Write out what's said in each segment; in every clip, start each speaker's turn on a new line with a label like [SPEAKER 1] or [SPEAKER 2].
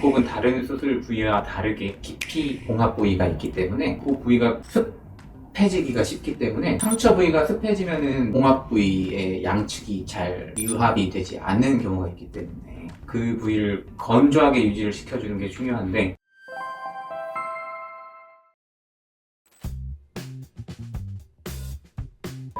[SPEAKER 1] 배꼽은 다른 수술 부위와 다르게 깊이 봉합 부위가 있기 때문에 그 부위가 습해지기가 쉽기 때문에 상처 부위가 습해지면은 봉합 부위의 양측이 잘 유합이 되지 않는 경우가 있기 때문에 그 부위를 건조하게 유지를 시켜주는 게 중요한데,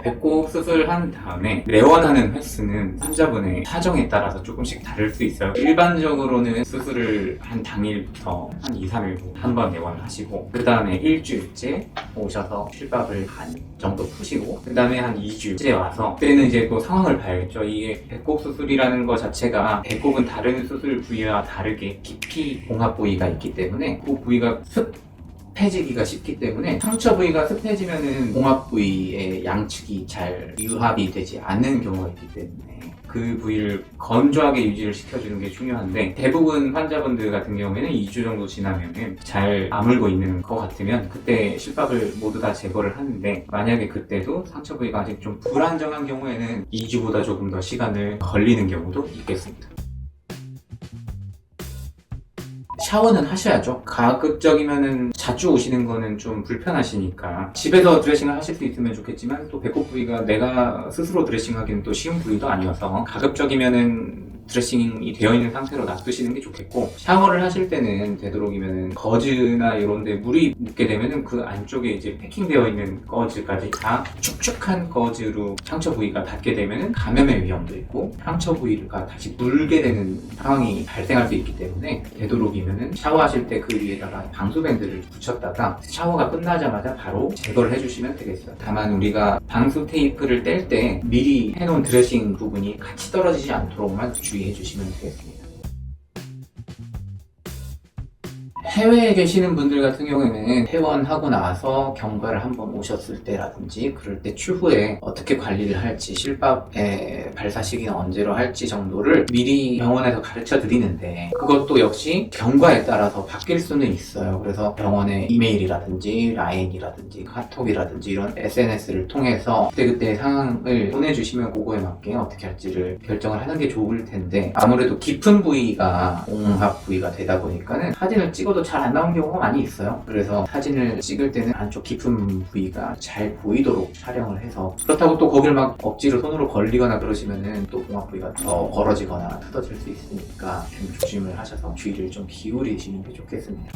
[SPEAKER 1] 배꼽 수술한 다음에 내원하는 횟수는 환자분의 사정에 따라서 조금씩 다를 수 있어요. 일반적으로는 수술을 한 당일부터 한 2, 3일 후 한 번 내원을 하시고, 그 다음에 일주일째 오셔서 실밥을 반 정도 푸시고, 그 다음에 한 2주째 와서 그때는 이제 또 상황을 봐야겠죠. 이게 배꼽 수술이라는 것 자체가 배꼽은 다른 수술 부위와 다르게 깊이 봉합 부위가 있기 때문에 그 부위가 습해지기가 쉽기 때문에 상처 부위가 습해지면은 봉합 부위의 양측이 잘 유합이 되지 않는 경우가 있기 때문에 그 부위를 건조하게 유지를 시켜주는 게 중요한데, 대부분 환자분들 같은 경우에는 2주 정도 지나면은 잘 아물고 있는 것 같으면 그때 실밥을 모두 다 제거를 하는데, 만약에 그때도 상처 부위가 아직 좀 불안정한 경우에는 2주보다 조금 더 시간을 걸리는 경우도 있겠습니다. 샤워는 하셔야죠. 가급적이면은 자주 오시는 거는 좀 불편하시니까 집에서 드레싱을 하실 수 있으면 좋겠지만, 또 배꼽 부위가 내가 스스로 드레싱하기는 또 쉬운 부위도 아니어서 가급적이면은 드레싱이 되어 있는 상태로 놔두시는 게 좋겠고, 샤워를 하실 때는 되도록이면은 거즈나 이런 데 물이 묻게 되면은 그 안쪽에 이제 패킹되어 있는 거즈까지 다 축축한 거즈로 상처 부위가 닿게 되면은 감염의 위험도 있고 상처 부위가 다시 물게 되는 상황이 발생할 수 있기 때문에, 되도록이면은 샤워하실 때 그 위에다가 방수밴드를 붙였다가 샤워가 끝나자마자 바로 제거를 해주시면 되겠어요. 다만 우리가 방수 테이프를 뗄 때 미리 해놓은 드레싱 부분이 같이 떨어지지 않도록만 주의해 주시면 되겠습니다. 해외에 계시는 분들 같은 경우에는 퇴원하고 나서 경과를 한번 오셨을 때라든지 그럴 때 추후에 어떻게 관리를 할지, 실밥의 발사 시기는 언제로 할지 정도를 미리 병원에서 가르쳐 드리는데, 그것도 역시 경과에 따라서 바뀔 수는 있어요. 그래서 병원의 이메일이라든지 라인이라든지 카톡이라든지 이런 SNS를 통해서 그때그때 상황을 보내주시면 그거에 맞게 어떻게 할지를 결정을 하는 게 좋을 텐데, 아무래도 깊은 부위가 봉합 부위가 되다 보니까는 사진을 찍어도 잘 안 나온 경우가 많이 있어요. 그래서 사진을 찍을 때는 안쪽 깊은 부위가 잘 보이도록 촬영을 해서, 그렇다고 또 거기를 막 억지로 손으로 걸리거나 그러시면은 또 봉합 부위가 더 벌어지거나 뜯어질 수 있으니까 좀 조심을 하셔서 주의를 좀 기울이시는 게 좋겠습니다.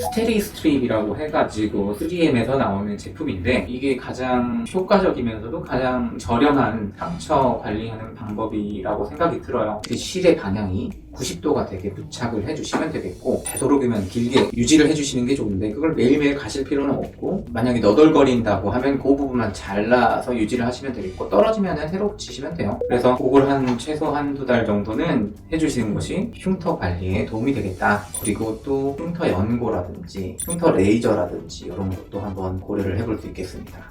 [SPEAKER 1] 스테리 스트립이라고 해가지고 3M에서 나오는 제품인데, 이게 가장 효과적이면서도 가장 저렴한 상처 관리하는 방법이라고 생각이 들어요. 그 실의 방향이 90도가 되게 부착을 해주시면 되겠고, 되도록이면 길게 유지를 해주시는 게 좋은데, 그걸 매일매일 가실 필요는 없고, 만약에 너덜거린다고 하면 그 부분만 잘라서 유지를 하시면 되겠고, 떨어지면 새로 붙이시면 돼요. 그래서 그걸 한 최소 한두 달 정도는 해주시는 것이 흉터 관리에 도움이 되겠다. 그리고 또 흉터 연고라든지 흉터 레이저라든지 이런 것도 한번 고려를 해볼 수 있겠습니다.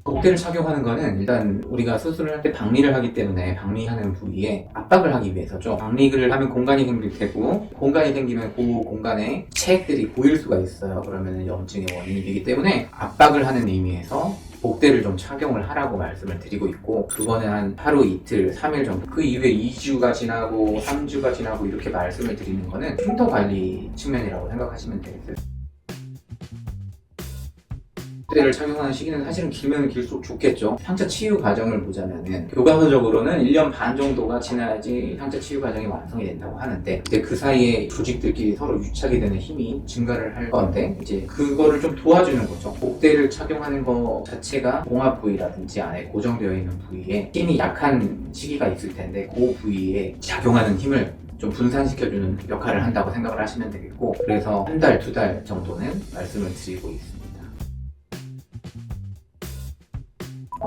[SPEAKER 1] 복대를 착용하는 거는 일단 우리가 수술을 할 때 박리를 하기 때문에 박리하는 부위에 압박을 하기 위해서죠. 박리를 하면 공간이 생길 테고, 공간이 생기면 그 공간에 체액들이 고일 수가 있어요. 그러면 염증의 원인이 되기 때문에 압박을 하는 의미에서 복대를 좀 착용을 하라고 말씀을 드리고 있고, 그거는 한 하루 이틀, 3일 정도, 그 이후에 2주가 지나고 3주가 지나고 이렇게 말씀을 드리는 거는 흉터 관리 측면이라고 생각하시면 되겠어요. 복대를 착용하는 시기는 사실은 길면 길수록 좋겠죠. 상처 치유 과정을 보자면은 교과서적으로는 1년 반 정도가 지나야지 상처 치유 과정이 완성이 된다고 하는데, 근데 그 사이에 조직들끼리 서로 유착이 되는 힘이 증가를 할 건데, 이제 그거를 좀 도와주는 거죠. 복대를 착용하는 거 자체가 봉합 부위라든지 안에 고정되어 있는 부위에 힘이 약한 시기가 있을 텐데, 그 부위에 작용하는 힘을 좀 분산시켜주는 역할을 한다고 생각을 하시면 되겠고, 그래서 한 달, 두 달 정도는 말씀을 드리고 있습니다.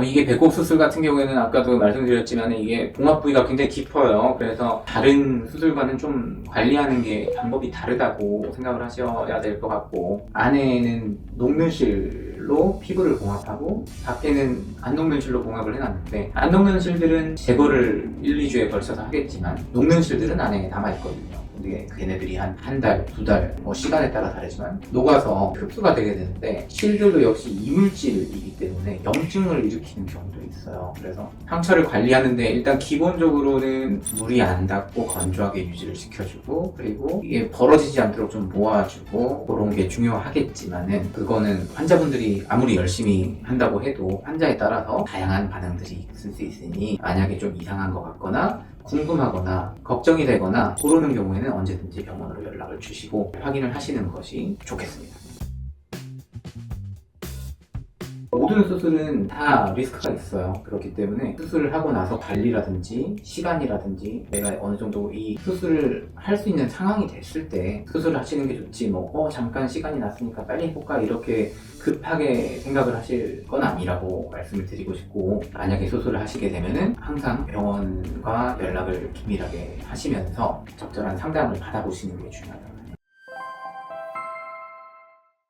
[SPEAKER 1] 이게 배꼽 수술 같은 경우에는 아까도 말씀드렸지만 이게 봉합 부위가 굉장히 깊어요. 그래서 다른 수술과는 좀 관리하는 게 방법이 다르다고 생각을 하셔야 될 것 같고, 안에는 녹는 실로 피부를 봉합하고 밖에는 안 녹는 실로 봉합을 해놨는데, 안 녹는 실들은 제거를 1, 2주에 걸쳐서 하겠지만 녹는 실들은 안에 남아있거든요. 근데 걔네들이 한 달, 두 달, 시간에 따라 다르지만 녹아서 흡수가 되게 되는데 실들도 역시 이물질이기 때문에 염증을 일으키는 경우도 있어요. 그래서 상처를 관리하는데 일단 기본적으로는 물이 안 닿고 건조하게 유지를 시켜주고, 그리고 이게 벌어지지 않도록 좀 모아주고 그런 게 중요하겠지만은, 그거는 환자분들이 아무리 열심히 한다고 해도 환자에 따라서 다양한 반응들이 있을 수 있으니, 만약에 좀 이상한 것 같거나 궁금하거나 걱정이 되거나 그러는 경우에는 언제든지 병원으로 연락을 주시고 확인을 하시는 것이 좋겠습니다. 모든 수술은 다 리스크가 있어요. 그렇기 때문에 수술을 하고 나서 관리라든지 시간이라든지 내가 어느 정도 이 수술을 할 수 있는 상황이 됐을 때 수술을 하시는 게 좋지, 잠깐 시간이 났으니까 빨리 해볼까 이렇게 급하게 생각을 하실 건 아니라고 말씀을 드리고 싶고, 만약에 수술을 하시게 되면은 항상 병원과 연락을 긴밀하게 하시면서 적절한 상담을 받아보시는 게 중요하다고